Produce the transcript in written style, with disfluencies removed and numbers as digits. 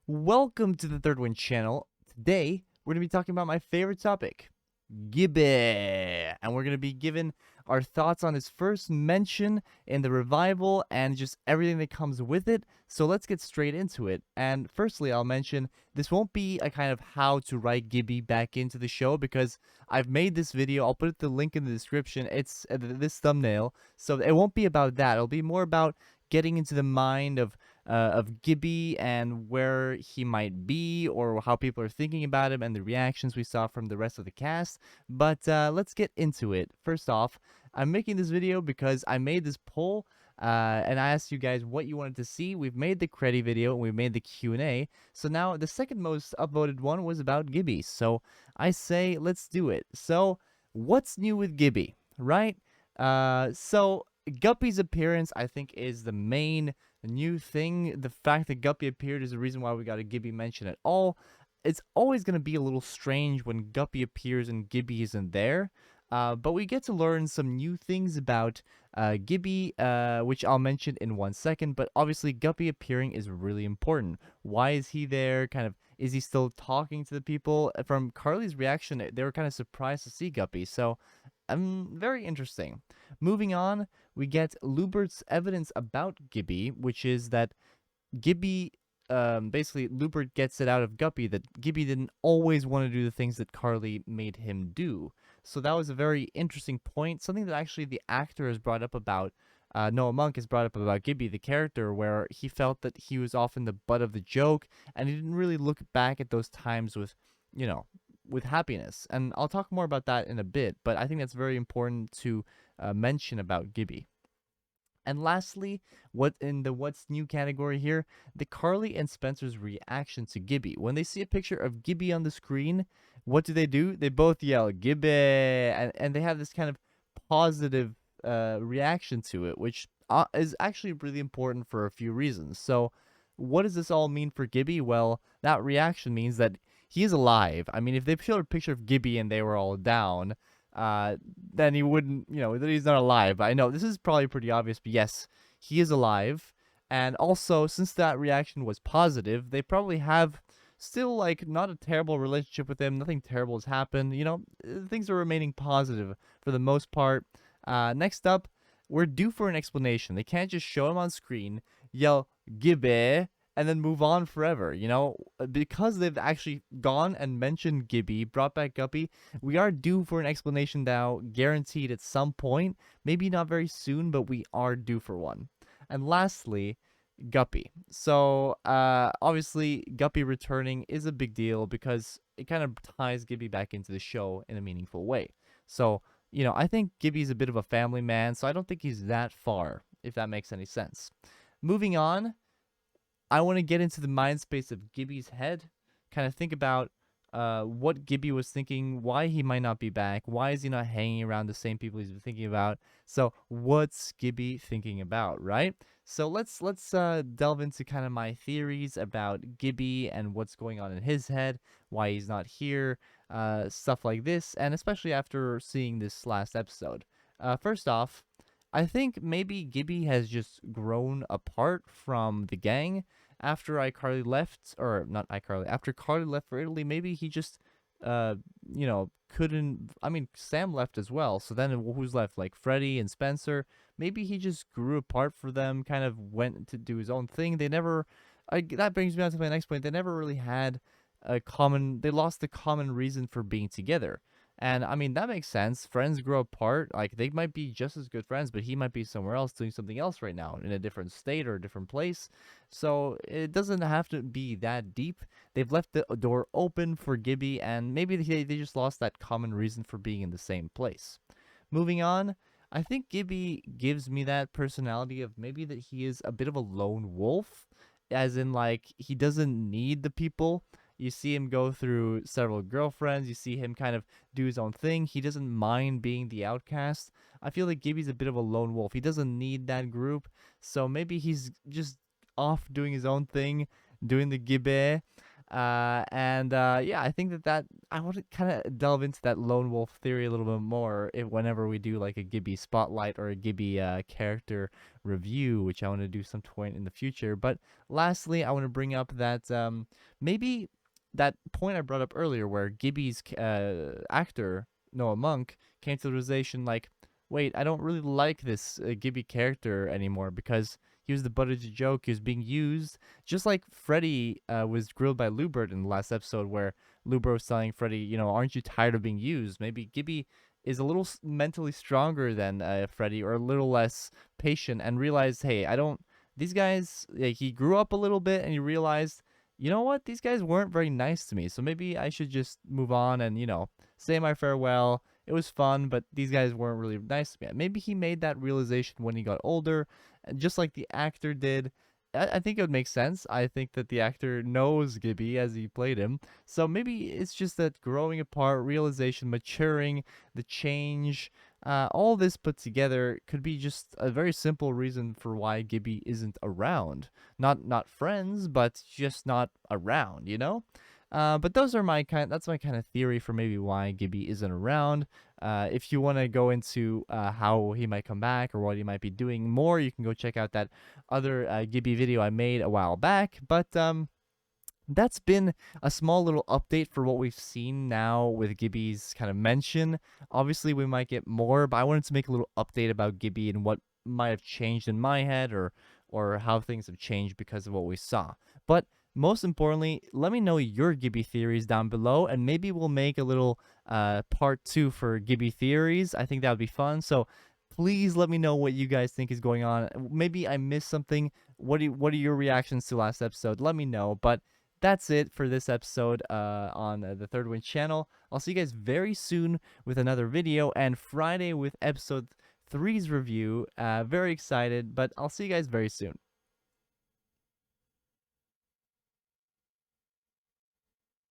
Welcome to the Third Wind channel. Today, we're going to be talking about my favorite topic, Gibby. And we're going to be giving our thoughts on his first mention in the revival and just everything that comes with it. So let's get straight into it. And firstly, I'll mention this won't be a kind of how to write Gibby back into the show because I've made this video. I'll put the link in the description. It's this thumbnail. So it won't be about that. It'll be more about getting into the mind of Gibby and where he might be or how people are thinking about him and the reactions we saw from the rest of the cast. But let's get into it. First off, I'm making this video because I made this poll and I asked you guys what you wanted to see. We've made the credit video and we made the Q&A. So now the second most upvoted one was about Gibby. So I say let's do it. So what's new with Gibby, right? So Guppy's appearance, I think, is the main new thing. The fact that Guppy appeared is the reason why we got a Gibby mention at all. It's always going to be a little strange when Guppy appears and Gibby isn't there. But we get to learn some new things about Gibby, which I'll mention in 1 second. But obviously, Guppy appearing is really important. Why is he there? Kind of, is he still talking to the people? From Carly's reaction, they were kind of surprised to see Guppy. So, very interesting. Moving on, we get Lubert's evidence about Gibby, which is that Gibby, basically, Lubert gets it out of Guppy that Gibby didn't always want to do the things that Carly made him do. So that was a very interesting point, something that actually the actor has brought up about, Noah Monk has brought up about Gibby, the character, where he felt that he was often the butt of the joke, and he didn't really look back at those times with, you know, with happiness. And I'll talk more about that in a bit, but I think that's very important to mention about Gibby. And lastly, what in the what's new category here, the Carly and Spencer's reaction to Gibby. When they see a picture of Gibby on the screen, what do? They both yell Gibby, and they have this kind of positive reaction to it, which is actually really important for a few reasons. So, what does this all mean for Gibby? Well, that reaction means that he is alive. I mean, if they showed a picture of Gibby and they were all down, then he wouldn't, that he's not alive. But I know this is probably pretty obvious, but yes, he is alive. And also, since that reaction was positive, they probably have still, like, not a terrible relationship with him. Nothing terrible has happened. Things are remaining positive for the most part. Next up, we're due for an explanation. They can't just show him on screen, yell, Gibby, and then move on forever, because they've actually gone and mentioned Gibby, brought back Guppy. We are due for an explanation now, guaranteed at some point. Maybe not very soon, but we are due for one. And lastly, Guppy. So, obviously, Guppy returning is a big deal because it kind of ties Gibby back into the show in a meaningful way. So, I think Gibby's a bit of a family man, so I don't think he's that far, if that makes any sense. Moving on, I want to get into the mind space of Gibby's head, kind of think about what Gibby was thinking, why he might not be back, why is he not hanging around the same people he's been thinking about. So what's Gibby thinking about, right? So let's delve into kind of my theories about Gibby and what's going on in his head, why he's not here, stuff like this, and especially after seeing this last episode. First off, I think maybe Gibby has just grown apart from the gang after iCarly left, or not iCarly, after Carly left for Italy. Maybe he just, couldn't. I mean, Sam left as well. So then who's left? Like Freddie and Spencer. Maybe he just grew apart for them, kind of went to do his own thing. They never. That brings me on to my next point. They never really had a common. They lost the common reason for being together. And I mean, that makes sense. Friends grow apart. Like, they might be just as good friends, but he might be somewhere else doing something else right now in a different state or a different place. So it doesn't have to be that deep. They've left the door open for Gibby, and maybe they just lost that common reason for being in the same place. Moving on, I think Gibby gives me that personality of maybe that he is a bit of a lone wolf, as in, like, he doesn't need the people. You see him go through several girlfriends. You see him kind of do his own thing. He doesn't mind being the outcast. I feel like Gibby's a bit of a lone wolf. He doesn't need that group. So maybe he's just off doing his own thing, doing the Gibbe. Yeah, I think that I want to kind of delve into that lone wolf theory a little bit more whenever we do like a Gibby spotlight or a Gibby character review, which I want to do some point in the future. But lastly, I want to bring up that maybe that point I brought up earlier, where Gibby's actor Noah Monk came to the realization like, wait, I don't really like this Gibby character anymore because he was the butt of the joke. He was being used just like Freddie was grilled by Hubert in the last episode, where Hubert was telling Freddie, aren't you tired of being used? Maybe Gibby is a little mentally stronger than Freddie, or a little less patient, and realized, hey, I don't. These guys, like, he grew up a little bit, and he realized, you know what? These guys weren't very nice to me, so maybe I should just move on and say my farewell. It was fun, but these guys weren't really nice to me. Maybe he made that realization when he got older, just like the actor did. I think it would make sense. I think that the actor knows Gibby as he played him. So maybe it's just that growing apart, realization, maturing, the change, all this put together could be just a very simple reason for why Gibby isn't around. Not friends, but just not around, But those are that's my kind of theory for maybe why Gibby isn't around. If you want to go into how he might come back or what he might be doing more, you can go check out that other Gibby video I made a while back. But that's been a small little update for what we've seen now with Gibby's kind of mention. Obviously, we might get more, but I wanted to make a little update about Gibby and what might have changed in my head, or how things have changed because of what we saw. But most importantly, let me know your Gibby theories down below, and maybe we'll make a little part 2 for Gibby theories. I think that would be fun. So please let me know what you guys think is going on. Maybe I missed something. What are your reactions to last episode? Let me know. But that's it for this episode on the Third Wind channel. I'll see you guys very soon with another video, and Friday with episode 3's review. Very excited, but I'll see you guys very soon.